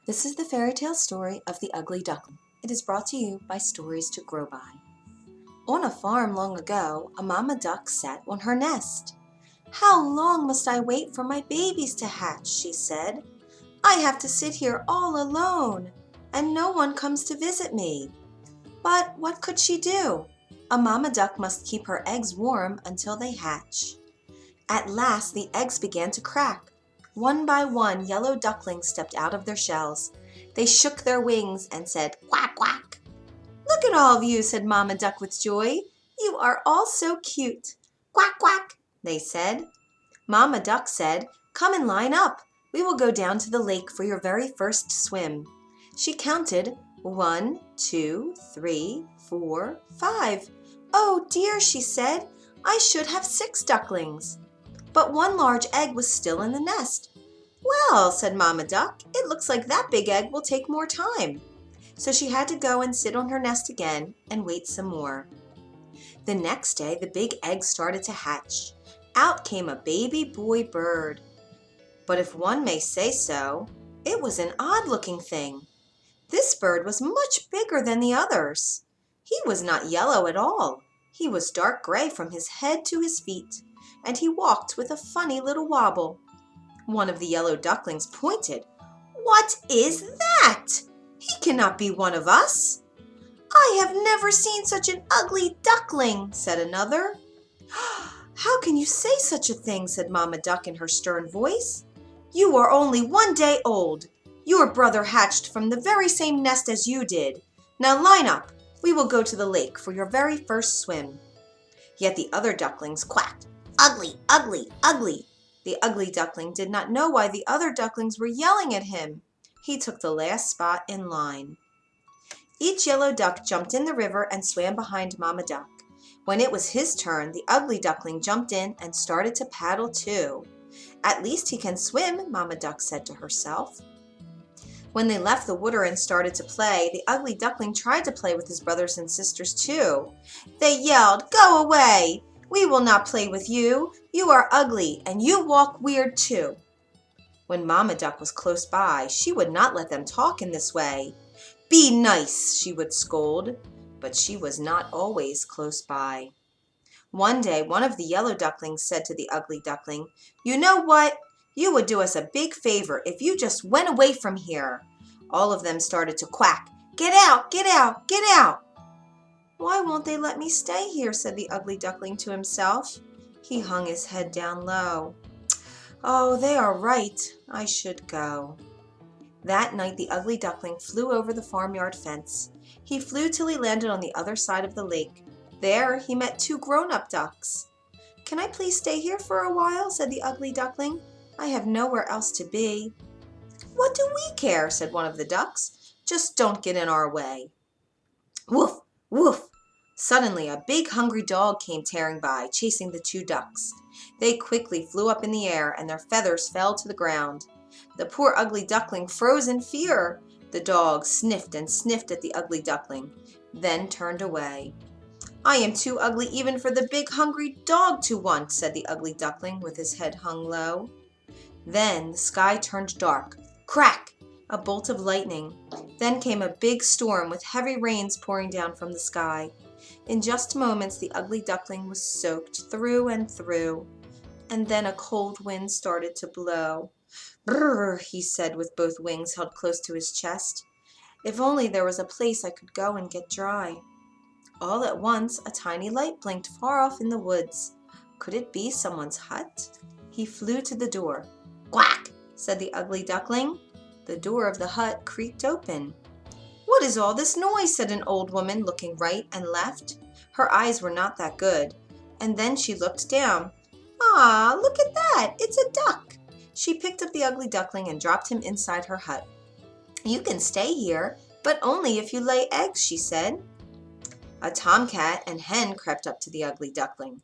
This is the fairy tale story of the Ugly Duckling. It is brought to you by Stories to Grow By. On a farm long ago, a mama duck sat on her nest. "How long must I wait for my babies to hatch?" she said. "I have to sit here all alone, and no one comes to visit me." But what could she do? A mama duck must keep her eggs warm until they hatch. At last the eggs began to crack. One by one, yellow ducklings stepped out of their shells. They shook their wings and said, "Quack, quack." "Look at all of you," said Mama Duck with joy. "You are all so cute." "Quack, quack," they said. Mama Duck said, "Come and line up. We will go down to the lake for your very first swim." She counted 1, 2, 3, 4, 5. "Oh dear," she said, "I should have 6 ducklings." But one large egg was still in the nest. "Well," said Mama Duck, "it looks like that big egg will take more time." So she had to go and sit on her nest again and wait some more. The next day, the big egg started to hatch. Out came a baby boy bird. But if one may say so, it was an odd-looking thing. This bird was much bigger than the others. He was not yellow at all. He was dark gray from his head to his feet, and he walked with a funny little wobble. One of the yellow ducklings pointed. "What is that? He cannot be one of us." "I have never seen such an ugly duckling," said another. "How can you say such a thing?" said Mama Duck in her stern voice. "You are only 1 day old. Your brother hatched from the very same nest as you did. Now line up. We will go to the lake for your very first swim." Yet the other ducklings quacked, "Ugly, ugly, ugly." The ugly duckling did not know why the other ducklings were yelling at him. He took the last spot in line. Each yellow duck jumped in the river and swam behind Mama Duck. When it was his turn, the ugly duckling jumped in and started to paddle too. "At least he can swim," Mama Duck said to herself. When they left the water and started to play, the ugly duckling tried to play with his brothers and sisters too. They yelled, "Go away! We will not play with you. You are ugly and you walk weird too." When Mama Duck was close by, she would not let them talk in this way. "Be nice," she would scold, but she was not always close by. One day, one of the yellow ducklings said to the ugly duckling, "You know what? You would do us a big favor if you just went away from here." All of them started to quack, "Get out, get out, get out." "Why won't they let me stay here?" said the ugly duckling to himself. He hung his head down low. "Oh, they are right. I should go." That night the ugly duckling flew over the farmyard fence. He flew till he landed on the other side of the lake. There he met 2 grown-up ducks. "Can I please stay here for a while?" said the ugly duckling. "I have nowhere else to be." "What do we care?" said one of the ducks. "Just don't get in our way." Woof, woof! Suddenly a big hungry dog came tearing by, chasing the 2 ducks. They quickly flew up in the air, and their feathers fell to the ground. The poor ugly duckling froze in fear. The dog sniffed and sniffed at the ugly duckling, then turned away. "I am too ugly even for the big hungry dog to want," said the ugly duckling with his head hung low. Then the sky turned dark. Crack! A bolt of lightning. Then came a big storm with heavy rains pouring down from the sky. In just moments the ugly duckling was soaked through and through. And then a cold wind started to blow. "Brrr," he said with both wings held close to his chest. "If only there was a place I could go and get dry." All at once a tiny light blinked far off in the woods. Could it be someone's hut? He flew to the door. "Quack!" said the ugly duckling. The door of the hut creaked open. "What is all this noise?" said an old woman, looking right and left. Her eyes were not that good. And then she looked down. "Ah, look at that! It's a duck!" She picked up the ugly duckling and dropped him inside her hut. "You can stay here, but only if you lay eggs," she said. A tomcat and hen crept up to the ugly duckling.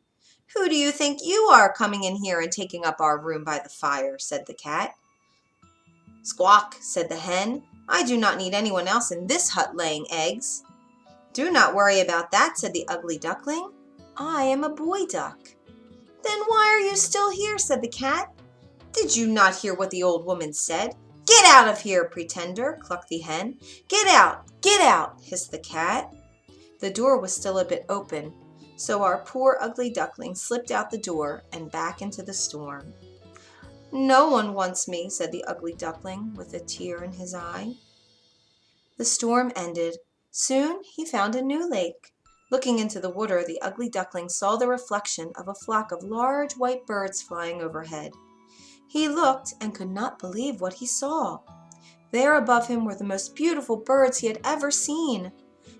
"Who do you think you are, coming in here and taking up our room by the fire?" said the cat. "Squawk," said the hen. "I do not need anyone else in this hut laying eggs." "Do not worry about that," said the ugly duckling. "I am a boy duck." "Then why are you still here?" said the cat. "Did you not hear what the old woman said? "Get out of here, pretender!" clucked the hen. "Get out! Get out!" hissed the cat. The door was still a bit open, so our poor ugly duckling slipped out the door and back into the storm. "No one wants me," said the ugly duckling with a tear in his eye. The storm ended. Soon he found a new lake. Looking into the water, the ugly duckling saw the reflection of a flock of large white birds flying overhead. He looked and could not believe what he saw. There above him were the most beautiful birds he had ever seen.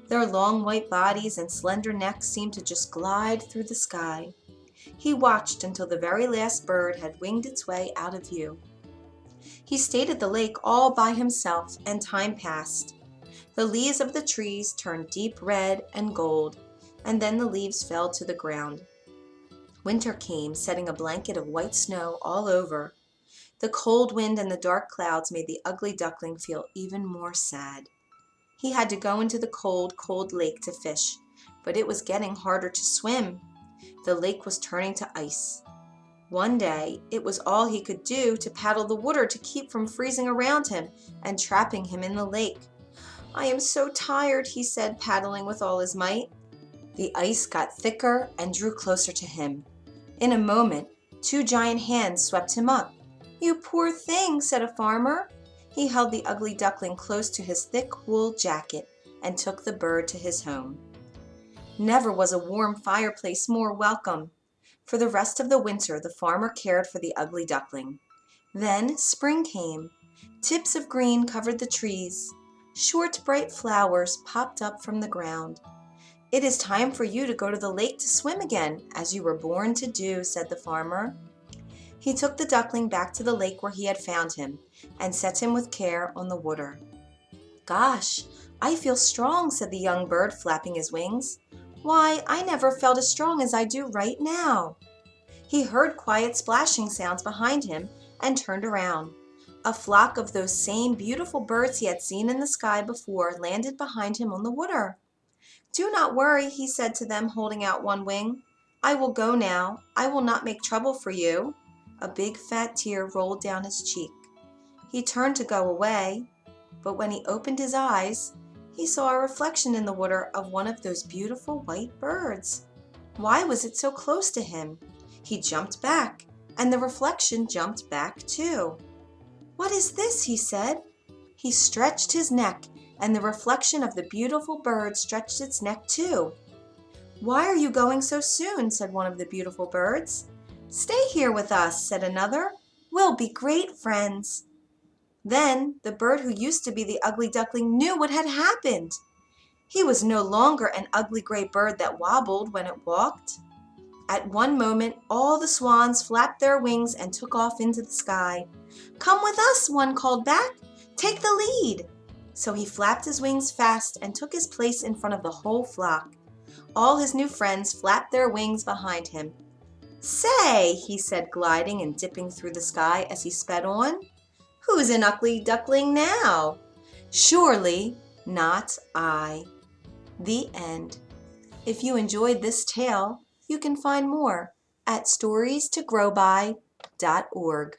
Their long white bodies and slender necks seemed to just glide through the sky. He watched until the very last bird had winged its way out of view. He stayed at the lake all by himself, and time passed. The leaves of the trees turned deep red and gold, and then the leaves fell to the ground. Winter came, setting a blanket of white snow all over. The cold wind and the dark clouds made the ugly duckling feel even more sad. He had to go into the cold, cold lake to fish, but it was getting harder to swim. The lake was turning to ice. One day, it was all he could do to paddle the water to keep from freezing around him and trapping him in the lake. "I am so tired," he said, paddling with all his might. The ice got thicker and drew closer to him. In a moment, two giant hands swept him up. "You poor thing," said a farmer. He held the ugly duckling close to his thick wool jacket and took the bird to his home. Never was a warm fireplace more welcome. For the rest of the winter, the farmer cared for the ugly duckling. Then spring came. Tips of green covered the trees. Short, bright flowers popped up from the ground. "It is time for you to go to the lake to swim again, as you were born to do," said the farmer. He took the duckling back to the lake where he had found him, and set him with care on the water. "Gosh, I feel strong," said the young bird, flapping his wings. "Why, I never felt as strong as I do right now." He heard quiet splashing sounds behind him and turned around. A flock of those same beautiful birds he had seen in the sky before landed behind him on the water. "Do not worry," he said to them, holding out one wing. "I will go now. I will not make trouble for you." A big fat tear rolled down his cheek. He turned to go away, but when he opened his eyes, he saw a reflection in the water of one of those beautiful white birds. Why was it so close to him? He jumped back, and the reflection jumped back too. "What is this?" he said. He stretched his neck, and the reflection of the beautiful bird stretched its neck too. "Why are you going so soon?" said one of the beautiful birds. "Stay here with us," said another. "We'll be great friends." Then the bird who used to be the ugly duckling knew what had happened. He was no longer an ugly gray bird that wobbled when it walked. At one moment, all the swans flapped their wings and took off into the sky. "Come with us," one called back. "Take the lead." So he flapped his wings fast and took his place in front of the whole flock. All his new friends flapped their wings behind him. "Say," he said, gliding and dipping through the sky as he sped on, "who's an ugly duckling now? Surely not I." The end. If you enjoyed this tale, you can find more at storiestogrowby.org.